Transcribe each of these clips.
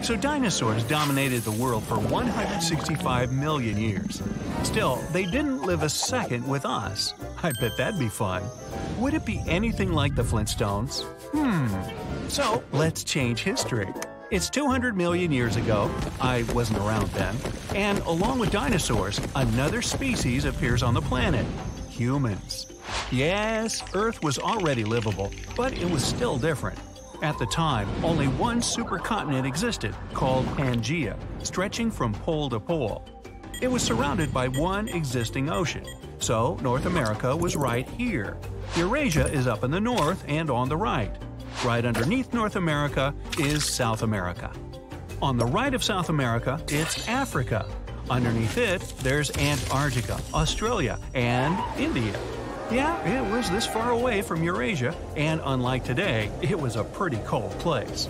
So dinosaurs dominated the world for 165 million years. Still, they didn't live a second with us. I bet that'd be fun. Would it be anything like the Flintstones? So, let's change history. It's 200 million years ago, I wasn't around then, and along with dinosaurs, another species appears on the planet – humans. Yes, Earth was already livable, but it was still different. At the time, only one supercontinent existed, called Pangaea, stretching from pole to pole. It was surrounded by one existing ocean, so North America was right here. Eurasia is up in the north and on the right. Right underneath North America is South America. On the right of South America, it's Africa. Underneath it, there's Antarctica, Australia, and India. Yeah, it was this far away from Eurasia, and unlike today, it was a pretty cold place.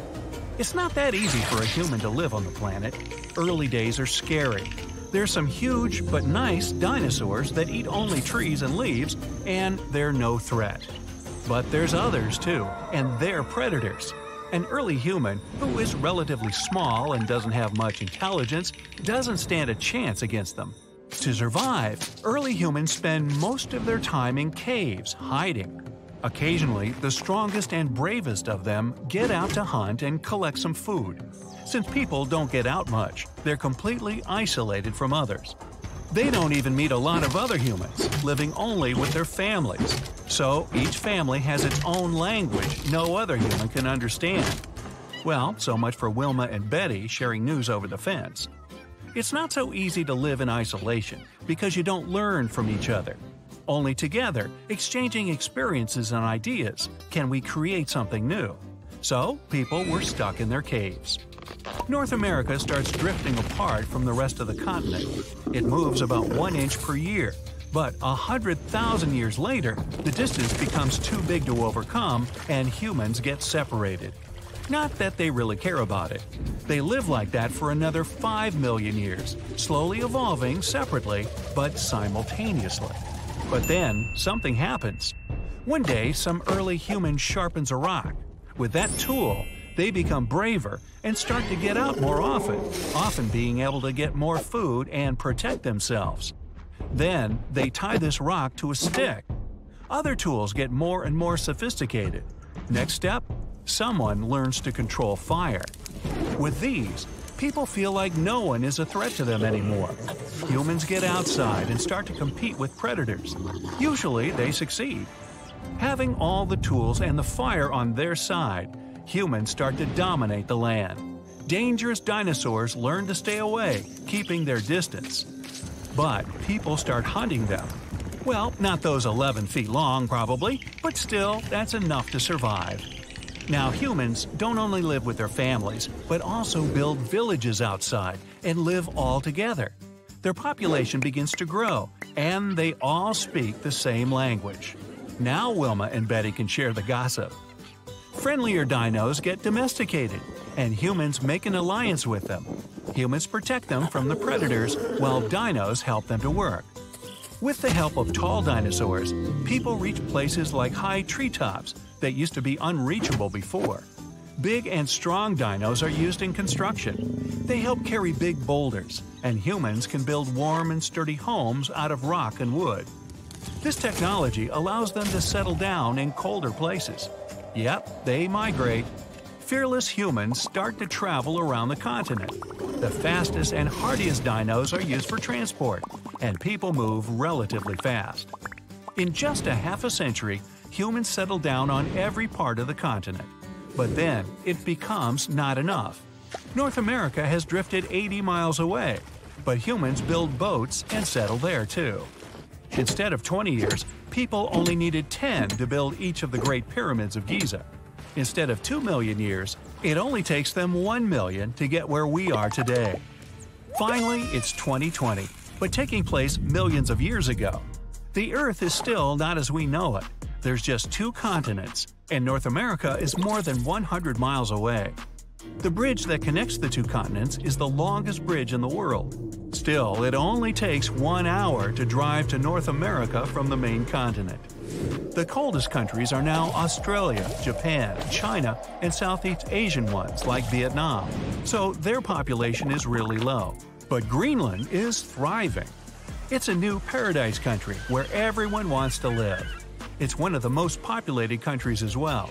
It's not that easy for a human to live on the planet. Early days are scary. There's some huge but nice dinosaurs that eat only trees and leaves, and they're no threat. But there's others too, and they're predators. An early human, who is relatively small and doesn't have much intelligence, doesn't stand a chance against them. To survive, early humans spend most of their time in caves, hiding. Occasionally, the strongest and bravest of them get out to hunt and collect some food. Since people don't get out much, they're completely isolated from others. They don't even meet a lot of other humans, living only with their families. So each family has its own language no other human can understand. Well, so much for Wilma and Betty sharing news over the fence. It's not so easy to live in isolation because you don't learn from each other. Only together, exchanging experiences and ideas, can we create something new. So, people were stuck in their caves. North America starts drifting apart from the rest of the continent. It moves about 1 inch per year, but 100,000 years later, the distance becomes too big to overcome and humans get separated. Not that they really care about it. They live like that for another 5 million years, slowly evolving separately but simultaneously. But then, something happens. One day, some early human sharpens a rock. With that tool, they become braver and start to get out more often being able to get more food and protect themselves. Then, they tie this rock to a stick. Other tools get more and more sophisticated. Next step, someone learns to control fire. With these, people feel like no one is a threat to them anymore. Humans get outside and start to compete with predators. Usually, they succeed. Having all the tools and the fire on their side, humans start to dominate the land. Dangerous dinosaurs learn to stay away, keeping their distance. But people start hunting them. Well, not those 11 feet long probably, but still, that's enough to survive. Now humans don't only live with their families, but also build villages outside and live all together. Their population begins to grow, and they all speak the same language. Now Wilma and Betty can share the gossip. Friendlier dinos get domesticated, and humans make an alliance with them. Humans protect them from the predators, while dinos help them to work. With the help of tall dinosaurs, people reach places like high treetops that used to be unreachable before. Big and strong dinos are used in construction. They help carry big boulders, and humans can build warm and sturdy homes out of rock and wood. This technology allows them to settle down in colder places. Yep, they migrate. Fearless humans start to travel around the continent. The fastest and hardiest dinos are used for transport, and people move relatively fast. In just a half a century, humans settle down on every part of the continent. But then, it becomes not enough. North America has drifted 80 miles away, but humans build boats and settle there too. Instead of 20 years, people only needed 10 to build each of the Great Pyramids of Giza. Instead of 2 million years, it only takes them 1 million to get where we are today. Finally, it's 2020, but taking place millions of years ago. The Earth is still not as we know it. There's just 2 continents, and North America is more than 100 miles away. The bridge that connects the 2 continents is the longest bridge in the world. Still, it only takes 1 hour to drive to North America from the main continent. The coldest countries are now Australia, Japan, China, and Southeast Asian ones like Vietnam, so their population is really low. But Greenland is thriving. It's a new paradise country where everyone wants to live. It's one of the most populated countries as well.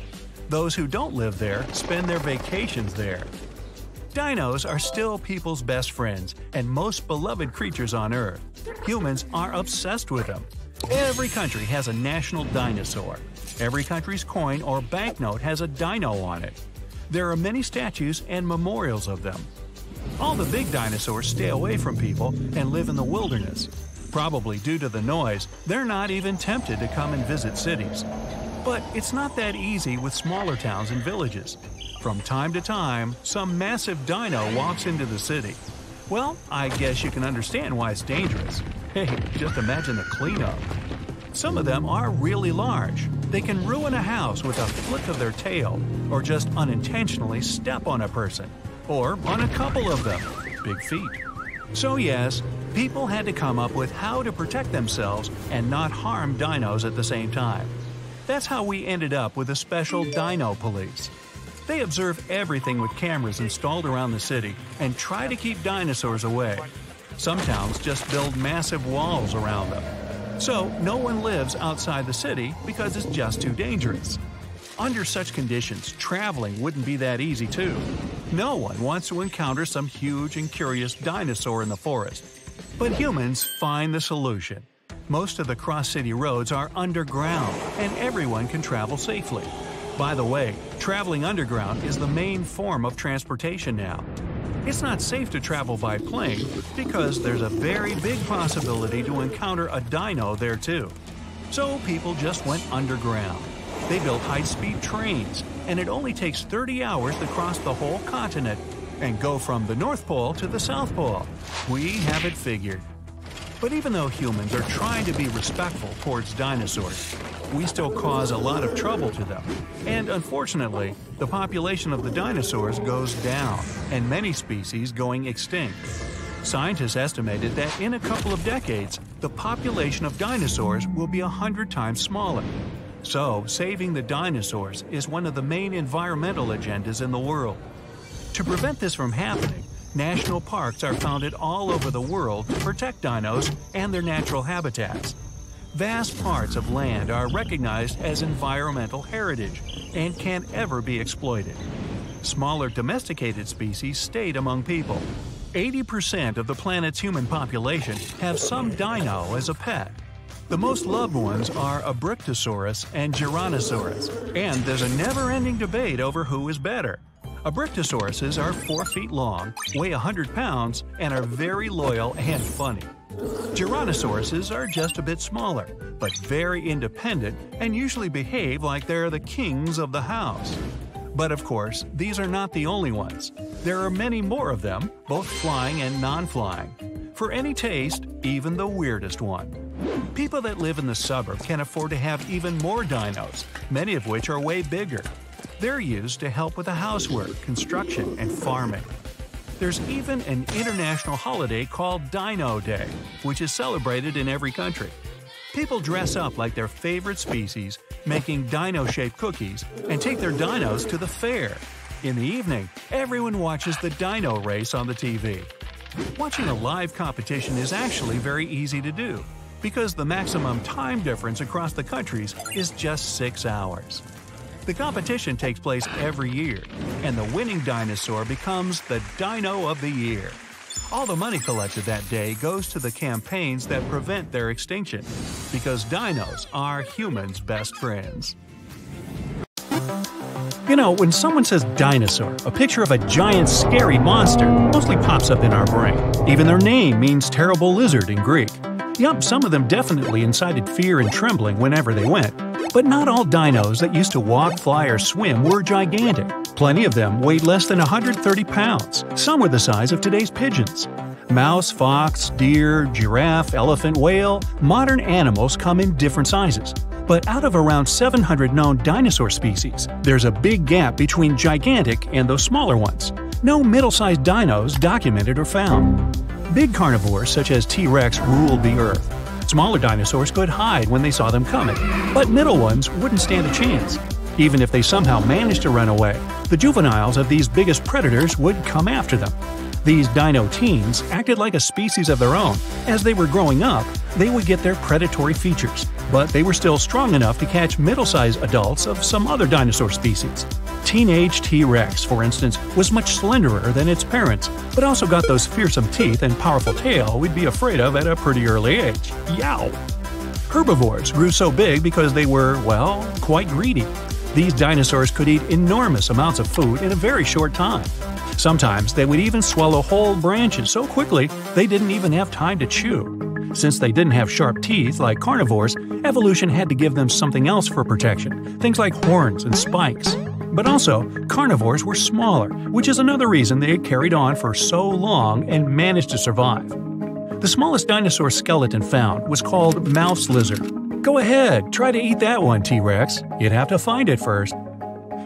Those who don't live there spend their vacations there. Dinos are still people's best friends and most beloved creatures on Earth. Humans are obsessed with them. Every country has a national dinosaur. Every country's coin or banknote has a dino on it. There are many statues and memorials of them. All the big dinosaurs stay away from people and live in the wilderness. Probably due to the noise, they're not even tempted to come and visit cities. But it's not that easy with smaller towns and villages. From time to time, some massive dino walks into the city. Well, I guess you can understand why it's dangerous. Hey, just imagine the cleanup. Some of them are really large. They can ruin a house with a flick of their tail, or just unintentionally step on a person, or on a couple of them. Big feet. So yes, people had to come up with how to protect themselves and not harm dinos at the same time. That's how we ended up with a special dino police. They observe everything with cameras installed around the city and try to keep dinosaurs away. Some towns just build massive walls around them. So no one lives outside the city because it's just too dangerous. Under such conditions, traveling wouldn't be that easy too. No one wants to encounter some huge and curious dinosaur in the forest. But humans find the solution. Most of the cross-city roads are underground, and everyone can travel safely. By the way, traveling underground is the main form of transportation now. It's not safe to travel by plane because there's a very big possibility to encounter a dino there too. So people just went underground. They built high-speed trains, and it only takes 30 hours to cross the whole continent and go from the North Pole to the South Pole. We have it figured. But even though humans are trying to be respectful towards dinosaurs, we still cause a lot of trouble to them. And unfortunately, the population of the dinosaurs goes down, and many species going extinct. Scientists estimated that in a couple of decades, the population of dinosaurs will be 100 times smaller. So, saving the dinosaurs is one of the main environmental agendas in the world. To prevent this from happening, national parks are founded all over the world to protect dinos and their natural habitats. Vast parts of land are recognized as environmental heritage and can't ever be exploited. Smaller domesticated species stayed among people. 80% of the planet's human population have some dino as a pet. The most loved ones are Abrictosaurus and Tyrannosaurus, and there's a never-ending debate over who is better. Abrictosauruses are 4 feet long, weigh 100 pounds, and are very loyal and funny. Tyrannosauruses are just a bit smaller, but very independent and usually behave like they're the kings of the house. But of course, these are not the only ones. There are many more of them, both flying and non-flying. For any taste, even the weirdest one. People that live in the suburb can afford to have even more dinos, many of which are way bigger. They're used to help with the housework, construction, and farming. There's even an international holiday called Dino Day, which is celebrated in every country. People dress up like their favorite species, making dino-shaped cookies, and take their dinos to the fair. In the evening, everyone watches the dino race on the TV. Watching a live competition is actually very easy to do, because the maximum time difference across the countries is just 6 hours. The competition takes place every year, and the winning dinosaur becomes the Dino of the Year. All the money collected that day goes to the campaigns that prevent their extinction, because dinos are humans' best friends. You know, when someone says dinosaur, a picture of a giant, scary monster mostly pops up in our brain. Even their name means terrible lizard in Greek. Yup, some of them definitely incited fear and trembling whenever they went. But not all dinos that used to walk, fly, or swim were gigantic. Plenty of them weighed less than 130 pounds. Some were the size of today's pigeons. Mouse, fox, deer, giraffe, elephant, whale, modern animals come in different sizes. But out of around 700 known dinosaur species, there's a big gap between gigantic and those smaller ones. No middle-sized dinos documented or found. Big carnivores such as T-Rex ruled the earth. Smaller dinosaurs could hide when they saw them coming, but middle ones wouldn't stand a chance. Even if they somehow managed to run away, the juveniles of these biggest predators would come after them. These dino teens acted like a species of their own. As they were growing up, they would get their predatory features, but they were still strong enough to catch middle-sized adults of some other dinosaur species. Teenage T-Rex, for instance, was much slenderer than its parents, but also got those fearsome teeth and powerful tail we'd be afraid of at a pretty early age. Yow! Herbivores grew so big because they were, well, quite greedy. These dinosaurs could eat enormous amounts of food in a very short time. Sometimes they would even swallow whole branches so quickly they didn't even have time to chew. Since they didn't have sharp teeth like carnivores, evolution had to give them something else for protection, things like horns and spikes. But also, carnivores were smaller, which is another reason they had carried on for so long and managed to survive. The smallest dinosaur skeleton found was called mouse lizard. Go ahead, try to eat that one, T-Rex. You'd have to find it first.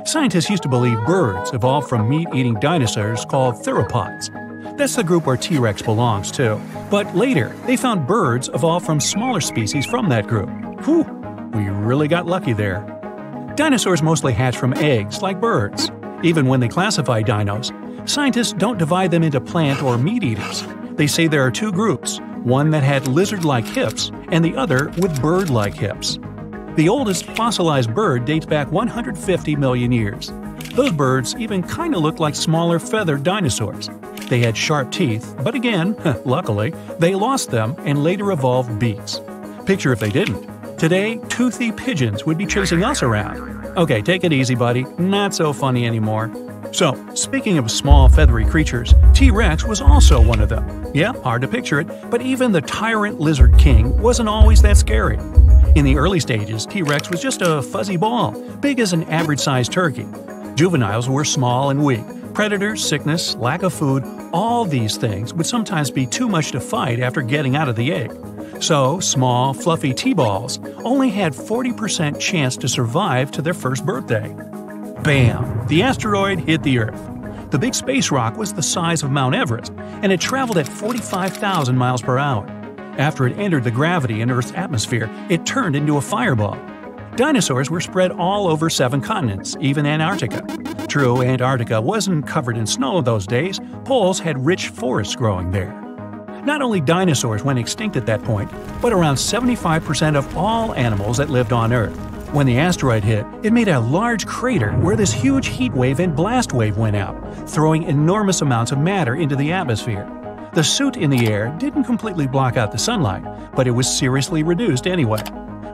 Scientists used to believe birds evolved from meat-eating dinosaurs called theropods. That's the group where T-Rex belongs to. But later, they found birds evolved from smaller species from that group. Whew, we really got lucky there. Dinosaurs mostly hatch from eggs, like birds. Even when they classify dinos, scientists don't divide them into plant or meat eaters. They say there are two groups, one that had lizard-like hips and the other with bird-like hips. The oldest fossilized bird dates back 150 million years. Those birds even kinda looked like smaller feathered dinosaurs. They had sharp teeth, but again, luckily, they lost them and later evolved beaks. Picture if they didn't. Today, toothy pigeons would be chasing us around. Okay, take it easy, buddy. Not so funny anymore. So, speaking of small feathery creatures, T-Rex was also one of them. Yeah, hard to picture it, but even the tyrant lizard king wasn't always that scary. In the early stages, T-Rex was just a fuzzy ball, big as an average-sized turkey. Juveniles were small and weak. Predators, sickness, lack of food, all these things would sometimes be too much to fight after getting out of the egg. So, small, fluffy T-balls only had 40% chance to survive to their first birthday. Bam! The asteroid hit the Earth. The big space rock was the size of Mount Everest, and it traveled at 45,000 miles per hour. After it entered the gravity in Earth's atmosphere, it turned into a fireball. Dinosaurs were spread all over 7 continents, even Antarctica. True, Antarctica wasn't covered in snow those days, poles had rich forests growing there. Not only dinosaurs went extinct at that point, but around 75% of all animals that lived on Earth. When the asteroid hit, it made a large crater where this huge heat wave and blast wave went out, throwing enormous amounts of matter into the atmosphere. The soot in the air didn't completely block out the sunlight, but it was seriously reduced anyway.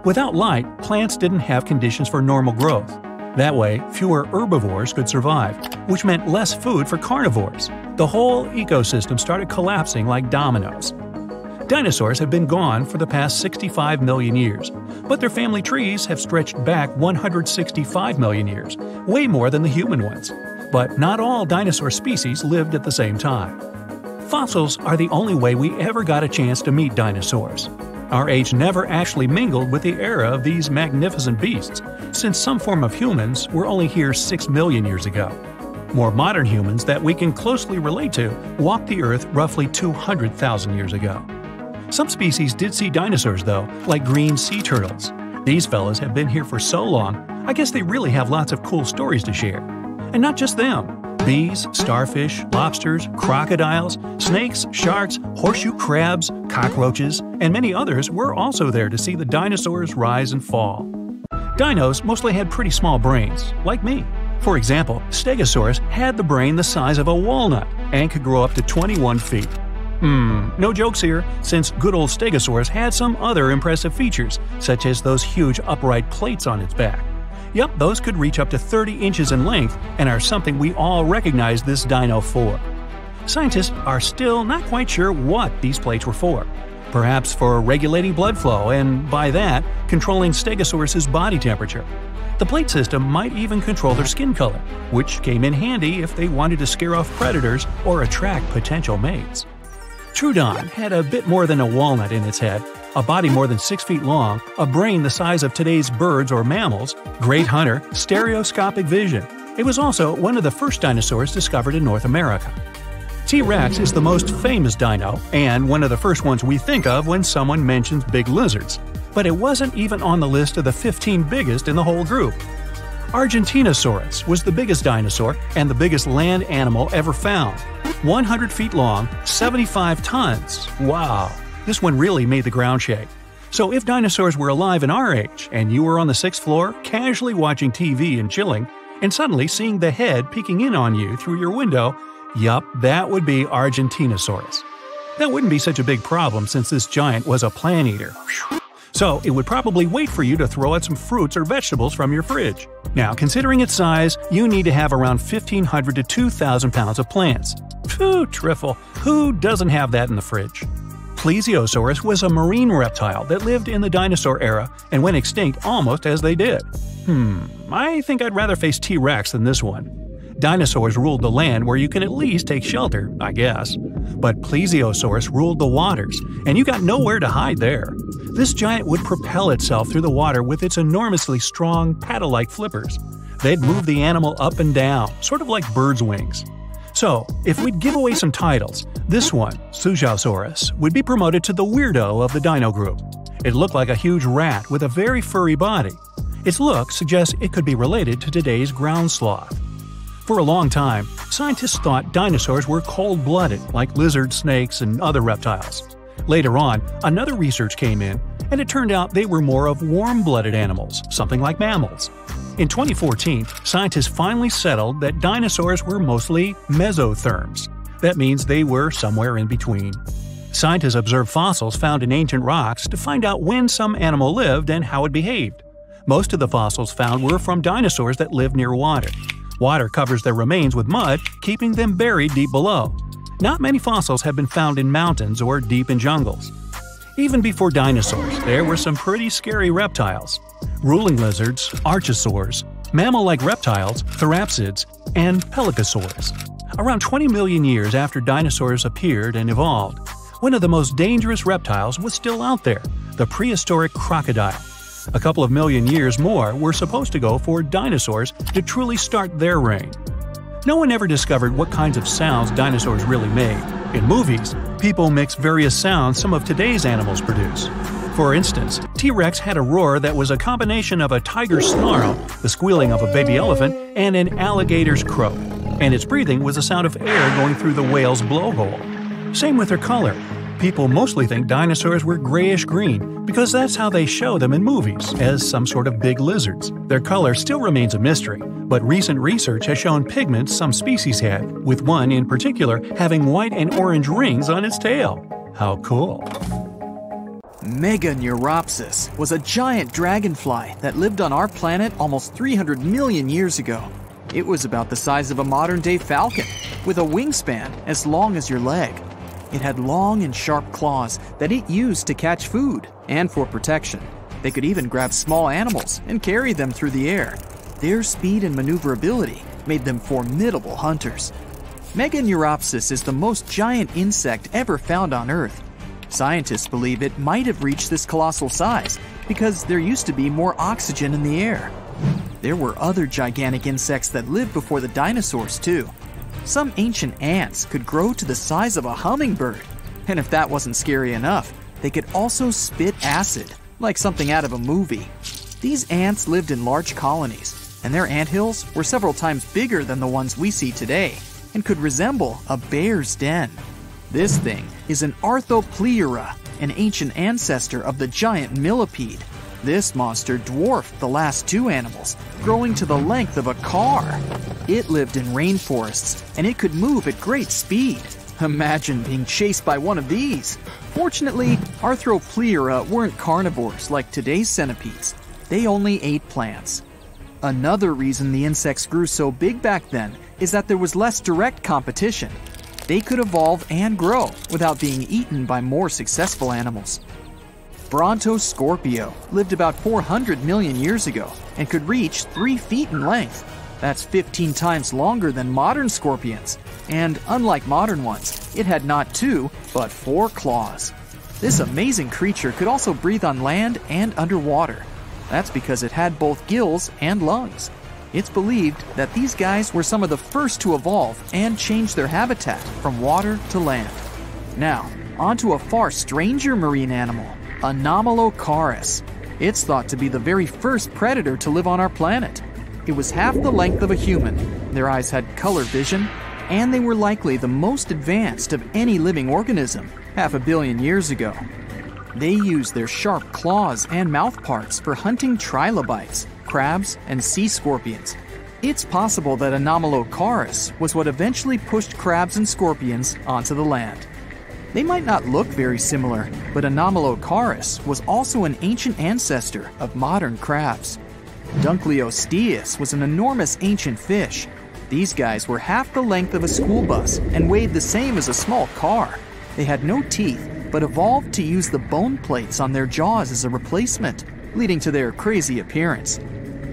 Without light, plants didn't have conditions for normal growth. That way, fewer herbivores could survive, which meant less food for carnivores. The whole ecosystem started collapsing like dominoes. Dinosaurs have been gone for the past 65 million years, but their family trees have stretched back 165 million years, way more than the human ones. But not all dinosaur species lived at the same time. Fossils are the only way we ever got a chance to meet dinosaurs. Our age never actually mingled with the era of these magnificent beasts, since some form of humans were only here 6 million years ago. More modern humans that we can closely relate to walked the Earth roughly 200,000 years ago. Some species did see dinosaurs though, like green sea turtles. These fellas have been here for so long, I guess they really have lots of cool stories to share. And not just them. Bees, starfish, lobsters, crocodiles, snakes, sharks, horseshoe crabs, cockroaches, and many others were also there to see the dinosaurs rise and fall. Dinos mostly had pretty small brains, like me. For example, Stegosaurus had the brain the size of a walnut and could grow up to 21 feet. No jokes here, since good old Stegosaurus had some other impressive features, such as those huge upright plates on its back. Yep, those could reach up to 30 inches in length and are something we all recognize this dino for. Scientists are still not quite sure what these plates were for. Perhaps for regulating blood flow and, by that, controlling Stegosaurus's body temperature. The plate system might even control their skin color, which came in handy if they wanted to scare off predators or attract potential mates. Troodon had a bit more than a walnut in its head, a body more than 6 feet long, a brain the size of today's birds or mammals, great hunter, stereoscopic vision. It was also one of the first dinosaurs discovered in North America. T-Rex is the most famous dino, and one of the first ones we think of when someone mentions big lizards. But it wasn't even on the list of the 15 biggest in the whole group. Argentinosaurus was the biggest dinosaur and the biggest land animal ever found. 100 feet long, 75 tons. Wow, this one really made the ground shake. So if dinosaurs were alive in our age, and you were on the 6th floor, casually watching TV and chilling, and suddenly seeing the head peeking in on you through your window, yup, that would be Argentinosaurus. That wouldn't be such a big problem since this giant was a plant eater. So it would probably wait for you to throw out some fruits or vegetables from your fridge. Now, considering its size, you need to have around 1,500 to 2,000 pounds of plants. Phew, triffle, who doesn't have that in the fridge? Plesiosaurus was a marine reptile that lived in the dinosaur era and went extinct almost as they did. I think I'd rather face T-Rex than this one. Dinosaurs ruled the land where you can at least take shelter, I guess. But Plesiosaurus ruled the waters, and you got nowhere to hide there. This giant would propel itself through the water with its enormously strong, paddle-like flippers. They'd move the animal up and down, sort of like birds' wings. So, if we'd give away some titles, this one, Suchosaurus, would be promoted to the weirdo of the dino group. It looked like a huge rat with a very furry body. Its look suggests it could be related to today's ground sloth. For a long time, scientists thought dinosaurs were cold-blooded, like lizards, snakes, and other reptiles. Later on, another research came in, and it turned out they were more of warm-blooded animals, something like mammals. In 2014, scientists finally settled that dinosaurs were mostly mesotherms. That means they were somewhere in between. Scientists observed fossils found in ancient rocks to find out when some animal lived and how it behaved. Most of the fossils found were from dinosaurs that lived near water. Water covers their remains with mud, keeping them buried deep below. Not many fossils have been found in mountains or deep in jungles. Even before dinosaurs, there were some pretty scary reptiles. Ruling lizards, archosaurs, mammal-like reptiles, therapsids, and pelycosaurs. Around 20 million years after dinosaurs appeared and evolved, one of the most dangerous reptiles was still out there, the prehistoric crocodile. A couple of million years more were supposed to go for dinosaurs to truly start their reign. No one ever discovered what kinds of sounds dinosaurs really made. In movies, people mix various sounds some of today's animals produce. For instance, T-Rex had a roar that was a combination of a tiger's snarl, the squealing of a baby elephant, and an alligator's croak. And its breathing was the sound of air going through the whale's blowhole. Same with their color. People mostly think dinosaurs were grayish-green because that's how they show them in movies, as some sort of big lizards. Their color still remains a mystery, but recent research has shown pigments some species had, with one in particular having white and orange rings on its tail. How cool! Meganeuropsis was a giant dragonfly that lived on our planet almost 300 million years ago. It was about the size of a modern-day falcon, with a wingspan as long as your leg. It had long and sharp claws that it used to catch food and for protection. They could even grab small animals and carry them through the air. Their speed and maneuverability made them formidable hunters. Meganeuropsis is the most giant insect ever found on Earth. Scientists believe it might have reached this colossal size because there used to be more oxygen in the air. There were other gigantic insects that lived before the dinosaurs too. Some ancient ants could grow to the size of a hummingbird, and if that wasn't scary enough, they could also spit acid, like something out of a movie. These ants lived in large colonies, and their anthills were several times bigger than the ones we see today, and could resemble a bear's den. This thing is an Arthropleura, an ancient ancestor of the giant millipede. This monster dwarfed the last two animals, growing to the length of a car. It lived in rainforests, and it could move at great speed. Imagine being chased by one of these. Fortunately, Arthropleura weren't carnivores like today's centipedes. They only ate plants. Another reason the insects grew so big back then is that there was less direct competition. They could evolve and grow without being eaten by more successful animals. Brontoscorpio lived about 400 million years ago and could reach 3 feet in length. That's 15 times longer than modern scorpions. And unlike modern ones, it had not 2, but 4 claws. This amazing creature could also breathe on land and underwater. That's because it had both gills and lungs. It's believed that these guys were some of the first to evolve and change their habitat from water to land. Now, onto a far stranger marine animal, Anomalocaris. It's thought to be the very first predator to live on our planet. It was half the length of a human, their eyes had color vision, and they were likely the most advanced of any living organism 500 million years ago. They used their sharp claws and mouth parts for hunting trilobites, crabs, and sea scorpions. It's possible that Anomalocaris was what eventually pushed crabs and scorpions onto the land. They might not look very similar, but Anomalocaris was also an ancient ancestor of modern crabs. Dunkleosteus was an enormous ancient fish. These guys were half the length of a school bus and weighed the same as a small car. They had no teeth, but evolved to use the bone plates on their jaws as a replacement, leading to their crazy appearance.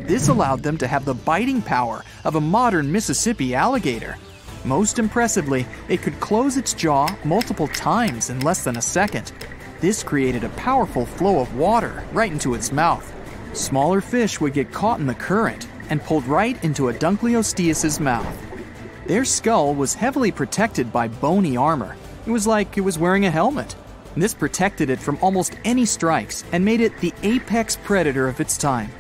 This allowed them to have the biting power of a modern Mississippi alligator. Most impressively, it could close its jaw multiple times in less than a second. This created a powerful flow of water right into its mouth. Smaller fish would get caught in the current and pulled right into a Dunkleosteus' mouth. Their skull was heavily protected by bony armor. It was like it was wearing a helmet. This protected it from almost any strikes and made it the apex predator of its time.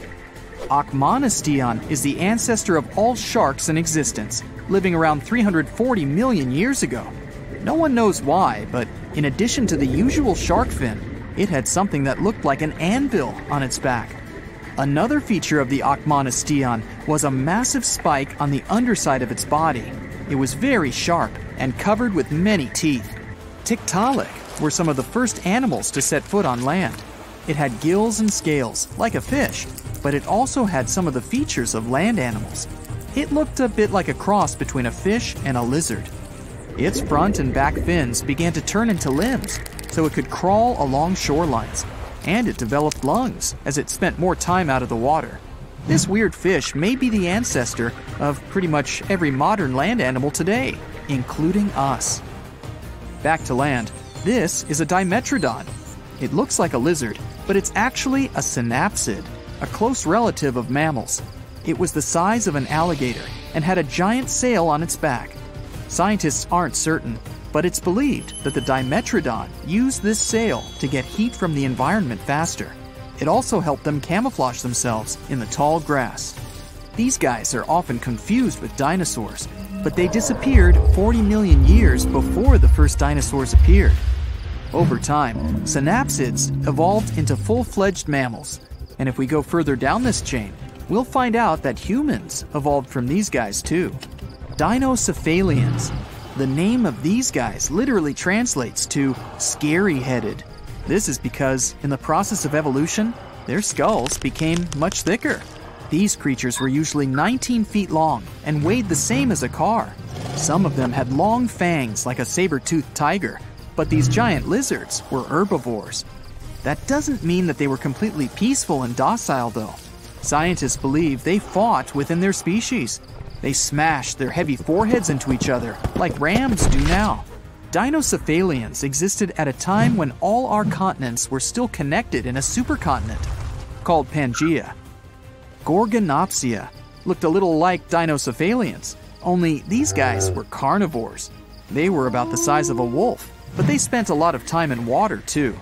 Achmonistion is the ancestor of all sharks in existence, living around 340 million years ago. No one knows why, but in addition to the usual shark fin, it had something that looked like an anvil on its back. Another feature of the Achmonistion was a massive spike on the underside of its body. It was very sharp and covered with many teeth. Tiktaalik were some of the first animals to set foot on land. It had gills and scales, like a fish, but it also had some of the features of land animals. It looked a bit like a cross between a fish and a lizard. Its front and back fins began to turn into limbs, so it could crawl along shorelines, and it developed lungs as it spent more time out of the water. This weird fish may be the ancestor of pretty much every modern land animal today, including us. Back to land, this is a Dimetrodon. It looks like a lizard, but it's actually a synapsid, a close relative of mammals. It was the size of an alligator and had a giant sail on its back. Scientists aren't certain, but it's believed that the Dimetrodon used this sail to get heat from the environment faster. It also helped them camouflage themselves in the tall grass. These guys are often confused with dinosaurs, but they disappeared 40 million years before the first dinosaurs appeared. Over time, synapsids evolved into full-fledged mammals, and if we go further down this chain, we'll find out that humans evolved from these guys too. Dinocephalians. The name of these guys literally translates to scary-headed. This is because, in the process of evolution, their skulls became much thicker. These creatures were usually 19 feet long and weighed the same as a car. Some of them had long fangs like a saber-toothed tiger, but these giant lizards were herbivores. That doesn't mean that they were completely peaceful and docile, though. Scientists believe they fought within their species. They smashed their heavy foreheads into each other, like rams do now. Dinocephalians existed at a time when all our continents were still connected in a supercontinent, called Pangaea. Gorgonopsia looked a little like Dinocephalians, only these guys were carnivores. They were about the size of a wolf, but they spent a lot of time in water too.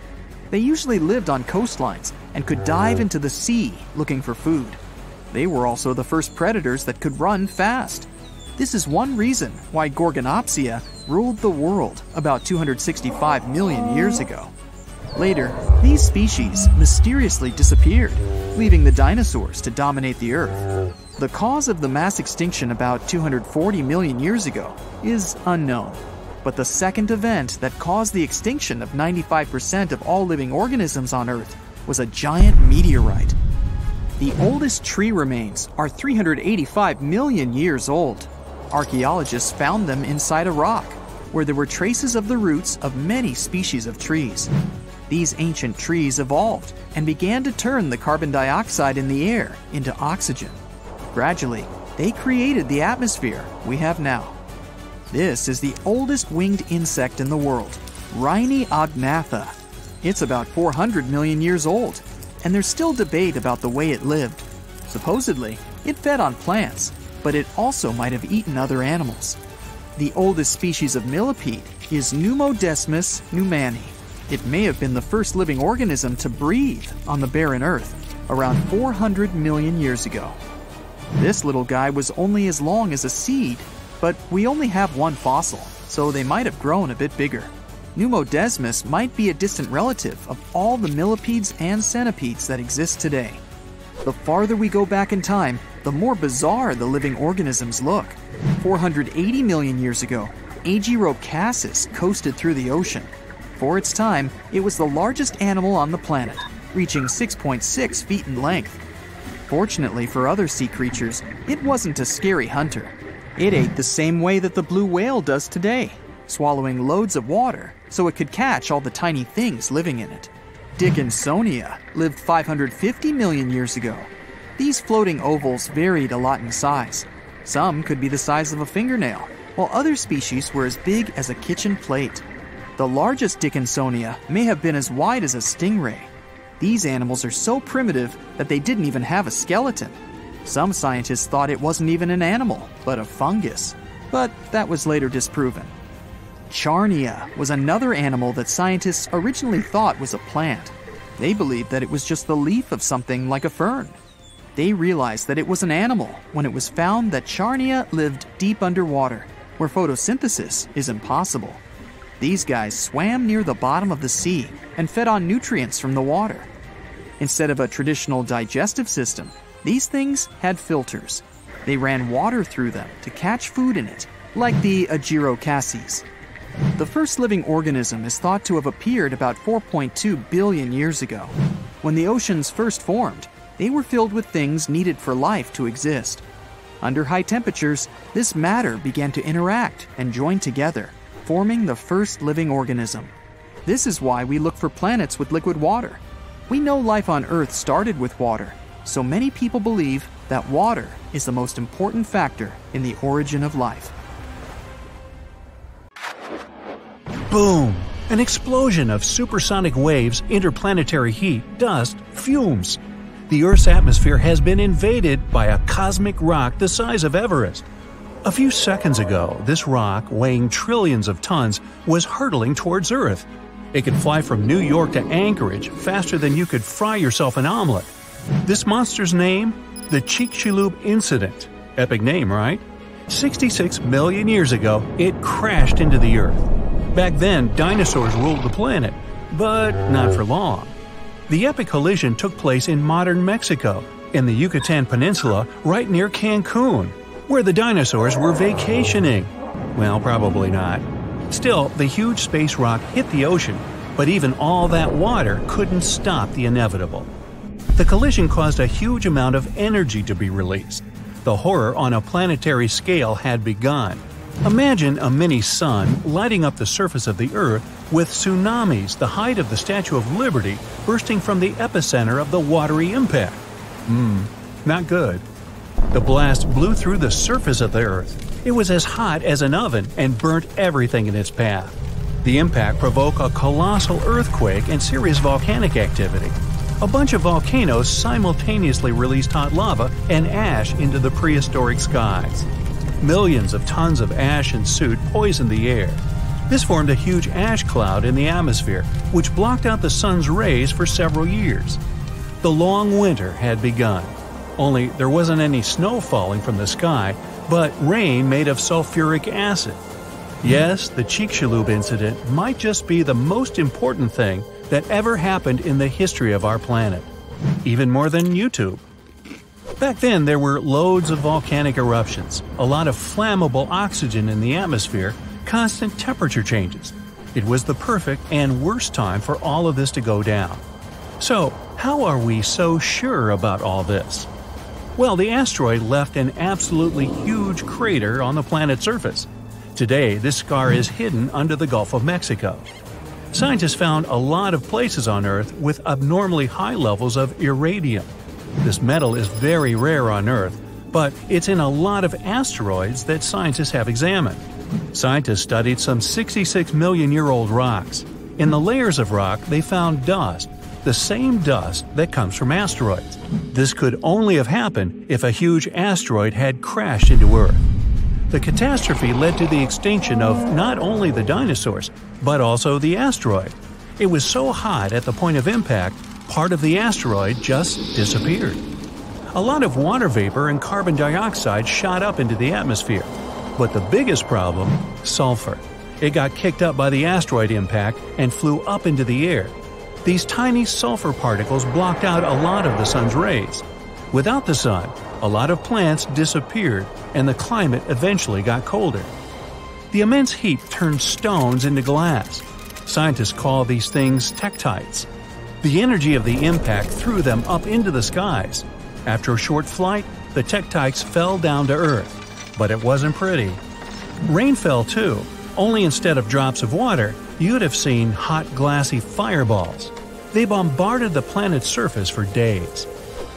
They usually lived on coastlines and could dive into the sea looking for food. They were also the first predators that could run fast. This is one reason why Gorgonopsia ruled the world about 265 million years ago. Later, these species mysteriously disappeared, leaving the dinosaurs to dominate the Earth. The cause of the mass extinction about 240 million years ago is unknown, but the second event that caused the extinction of 95% of all living organisms on Earth was a giant meteorite. The oldest tree remains are 385 million years old. Archaeologists found them inside a rock, where there were traces of the roots of many species of trees. These ancient trees evolved and began to turn the carbon dioxide in the air into oxygen. Gradually, they created the atmosphere we have now. This is the oldest winged insect in the world, Rhyniognathus. It's about 400 million years old, and there's still debate about the way it lived. Supposedly, It fed on plants, but it also might have eaten other animals. The oldest species of millipede is Pneumodesmus pneumani. It may have been the first living organism to breathe on the barren Earth around 400 million years ago. This little guy was only as long as a seed, but we only have one fossil, so they might have grown a bit bigger. Pneumodesmus might be a distant relative of all the millipedes and centipedes that exist today. The farther we go back in time, the more bizarre the living organisms look. 480 million years ago, Agirocassis coasted through the ocean. For its time, it was the largest animal on the planet, reaching 6.6 feet in length. Fortunately for other sea creatures, it wasn't a scary hunter. It ate the same way that the blue whale does today, swallowing loads of water so it could catch all the tiny things living in it. Dickinsonia lived 550 million years ago. These floating ovals varied a lot in size. Some could be the size of a fingernail, while other species were as big as a kitchen plate. The largest Dickinsonia may have been as wide as a stingray. These animals are so primitive that they didn't even have a skeleton. Some scientists thought it wasn't even an animal, but a fungus. But that was later disproven. Charnia was another animal that scientists originally thought was a plant. They believed that it was just the leaf of something like a fern. They realized that it was an animal when it was found that Charnia lived deep underwater, where photosynthesis is impossible. These guys swam near the bottom of the sea and fed on nutrients from the water. Instead of a traditional digestive system, these things had filters. They ran water through them to catch food in it, like the Agirocassis. The first living organism is thought to have appeared about 4.2 billion years ago. When the oceans first formed, they were filled with things needed for life to exist. Under high temperatures, this matter began to interact and join together, forming the first living organism. This is why we look for planets with liquid water. We know life on Earth started with water, so many people believe that water is the most important factor in the origin of life. Boom! An explosion of supersonic waves, interplanetary heat, dust, fumes. The Earth's atmosphere has been invaded by a cosmic rock the size of Everest. A few seconds ago, this rock, weighing trillions of tons, was hurtling towards Earth. It could fly from New York to Anchorage faster than you could fry yourself an omelet. This monster's name? The Chicxulub Incident. Epic name, right? 66 million years ago, it crashed into the Earth. Back then, dinosaurs ruled the planet, but not for long. The epic collision took place in modern Mexico, in the Yucatan Peninsula, right near Cancun, where the dinosaurs were vacationing. Well, probably not. Still, the huge space rock hit the ocean, but even all that water couldn't stop the inevitable. The collision caused a huge amount of energy to be released. The horror on a planetary scale had begun. Imagine a mini-sun lighting up the surface of the Earth with tsunamis the height of the Statue of Liberty bursting from the epicenter of the watery impact. Not good. The blast blew through the surface of the Earth. It was as hot as an oven and burnt everything in its path. The impact provoked a colossal earthquake and serious volcanic activity. A bunch of volcanoes simultaneously released hot lava and ash into the prehistoric skies. Millions of tons of ash and soot poisoned the air. This formed a huge ash cloud in the atmosphere, which blocked out the sun's rays for several years. The long winter had begun. Only there wasn't any snow falling from the sky, but rain made of sulfuric acid. Yes, the Chicxulub incident might just be the most important thing that ever happened in the history of our planet. Even more than YouTube. Back then, there were loads of volcanic eruptions, a lot of flammable oxygen in the atmosphere, constant temperature changes. It was the perfect and worst time for all of this to go down. So, how are we so sure about all this? Well, the asteroid left an absolutely huge crater on the planet's surface. Today, this scar is hidden under the Gulf of Mexico. Scientists found a lot of places on Earth with abnormally high levels of iridium. This metal is very rare on Earth, but it's in a lot of asteroids that scientists have examined. Scientists studied some 66 million-year-old rocks. In the layers of rock, they found dust. the same dust that comes from asteroids. This could only have happened if a huge asteroid had crashed into Earth. The catastrophe led to the extinction of not only the dinosaurs, but also the asteroid. It was so hot at the point of impact, part of the asteroid just disappeared. A lot of water vapor and carbon dioxide shot up into the atmosphere. But the biggest problem, sulfur. It got kicked up by the asteroid impact and flew up into the air. These tiny sulfur particles blocked out a lot of the sun's rays. Without the sun, a lot of plants disappeared and the climate eventually got colder. The immense heat turned stones into glass. Scientists call these things tektites. The energy of the impact threw them up into the skies. After a short flight, the tektites fell down to Earth. But it wasn't pretty. Rain fell too, only instead of drops of water, you'd have seen hot glassy fireballs. They bombarded the planet's surface for days.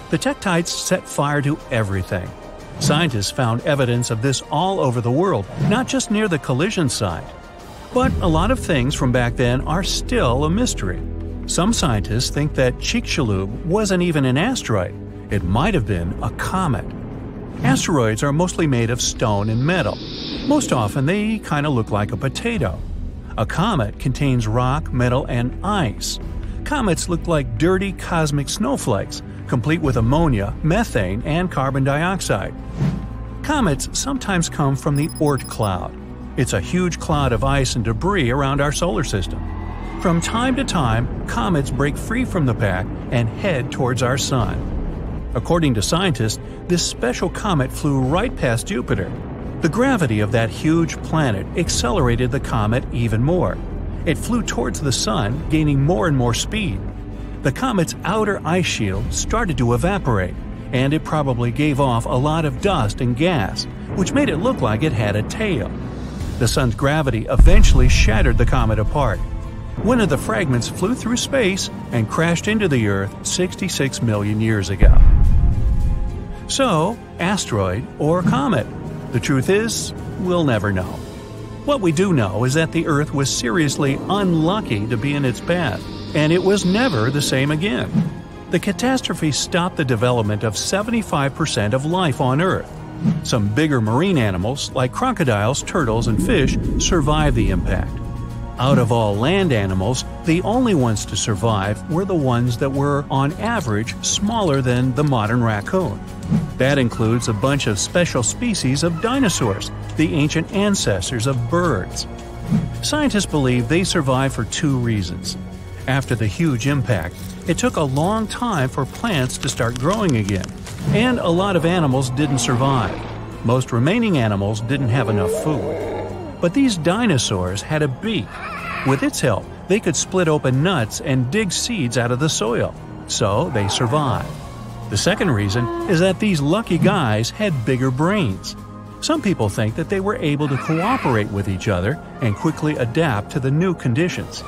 The tektites set fire to everything. Scientists found evidence of this all over the world, not just near the collision site. But a lot of things from back then are still a mystery. Some scientists think that Chicxulub wasn't even an asteroid. It might have been a comet. Asteroids are mostly made of stone and metal. Most often they kind of look like a potato. A comet contains rock, metal, and ice. Comets look like dirty cosmic snowflakes, complete with ammonia, methane, and carbon dioxide. Comets sometimes come from the Oort cloud. It's a huge cloud of ice and debris around our solar system. From time to time, comets break free from the pack and head towards our sun. According to scientists, this special comet flew right past Jupiter. The gravity of that huge planet accelerated the comet even more. It flew towards the sun, gaining more and more speed. The comet's outer ice shield started to evaporate, and it probably gave off a lot of dust and gas, which made it look like it had a tail. The sun's gravity eventually shattered the comet apart. One of the fragments flew through space and crashed into the Earth 66 million years ago. So, asteroid or comet? The truth is, we'll never know. What we do know is that the Earth was seriously unlucky to be in its path, and it was never the same again. The catastrophe stopped the development of 75% of life on Earth. Some bigger marine animals, like crocodiles, turtles, and fish, survived the impact. Out of all land animals, the only ones to survive were the ones that were, on average, smaller than the modern raccoon. That includes a bunch of special species of dinosaurs, the ancient ancestors of birds. Scientists believe they survived for two reasons. After the huge impact, it took a long time for plants to start growing again, and a lot of animals didn't survive. Most remaining animals didn't have enough food. But these dinosaurs had a beak. With its help, they could split open nuts and dig seeds out of the soil, so they survived. The second reason is that these lucky guys had bigger brains. Some people think that they were able to cooperate with each other and quickly adapt to the new conditions.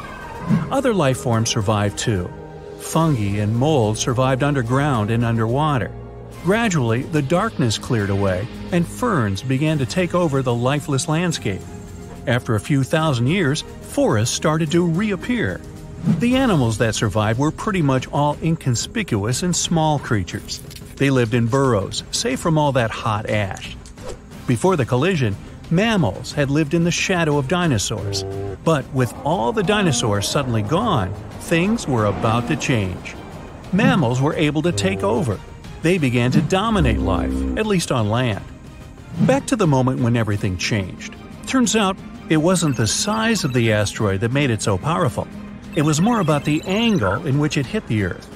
Other life forms survived too. Fungi and mold survived underground and underwater. Gradually, the darkness cleared away, and ferns began to take over the lifeless landscape. After a few thousand years, forests started to reappear. The animals that survived were pretty much all inconspicuous and small creatures. They lived in burrows, safe from all that hot ash. Before the collision, mammals had lived in the shadow of dinosaurs. But with all the dinosaurs suddenly gone, things were about to change. Mammals were able to take over. They began to dominate life, at least on land. Back to the moment when everything changed. Turns out, it wasn't the size of the asteroid that made it so powerful. It was more about the angle in which it hit the Earth.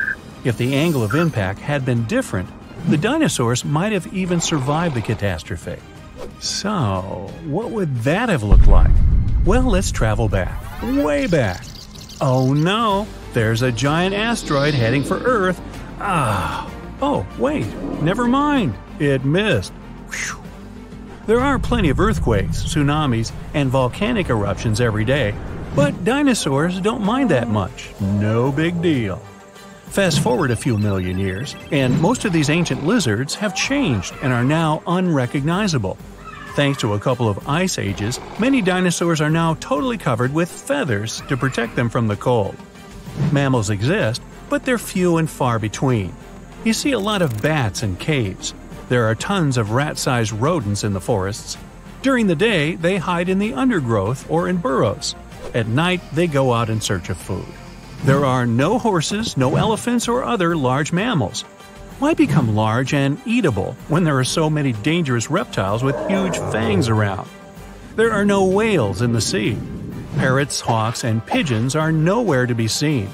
If the angle of impact had been different, the dinosaurs might have even survived the catastrophe. So, what would that have looked like? Well, let's travel back, way back. Oh no, there's a giant asteroid heading for Earth. Oh, wait, never mind. It missed. Whew. There are plenty of earthquakes, tsunamis, and volcanic eruptions every day, but dinosaurs don't mind that much. No big deal. Fast forward a few million years, and most of these ancient lizards have changed and are now unrecognizable. Thanks to a couple of ice ages, many dinosaurs are now totally covered with feathers to protect them from the cold. Mammals exist, but they're few and far between. You see a lot of bats in caves. There are tons of rat-sized rodents in the forests. During the day, they hide in the undergrowth or in burrows. At night, they go out in search of food. There are no horses, no elephants, or other large mammals. Why become large and eatable when there are so many dangerous reptiles with huge fangs around? There are no whales in the sea. Parrots, hawks, and pigeons are nowhere to be seen.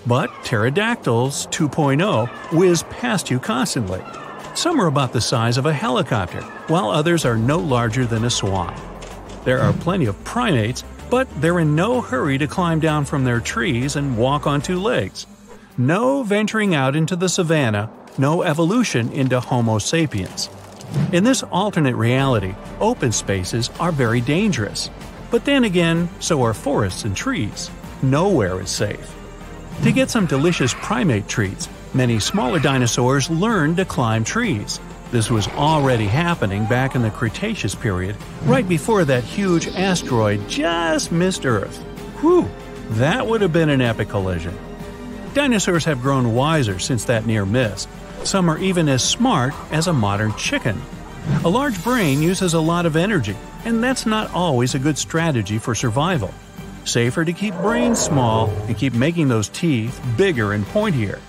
But pterodactyls 2.0 whiz past you constantly. Some are about the size of a helicopter, while others are no larger than a swan. There are plenty of primates, but they're in no hurry to climb down from their trees and walk on two legs. No venturing out into the savannah, no evolution into Homo sapiens. In this alternate reality, open spaces are very dangerous. But then again, so are forests and trees. Nowhere is safe. To get some delicious primate treats, many smaller dinosaurs learned to climb trees. This was already happening back in the Cretaceous period, right before that huge asteroid just missed Earth. Whew, that would have been an epic collision. Dinosaurs have grown wiser since that near miss. Some are even as smart as a modern chicken. A large brain uses a lot of energy, and that's not always a good strategy for survival. Safer to keep brains small and keep making those teeth bigger and pointier.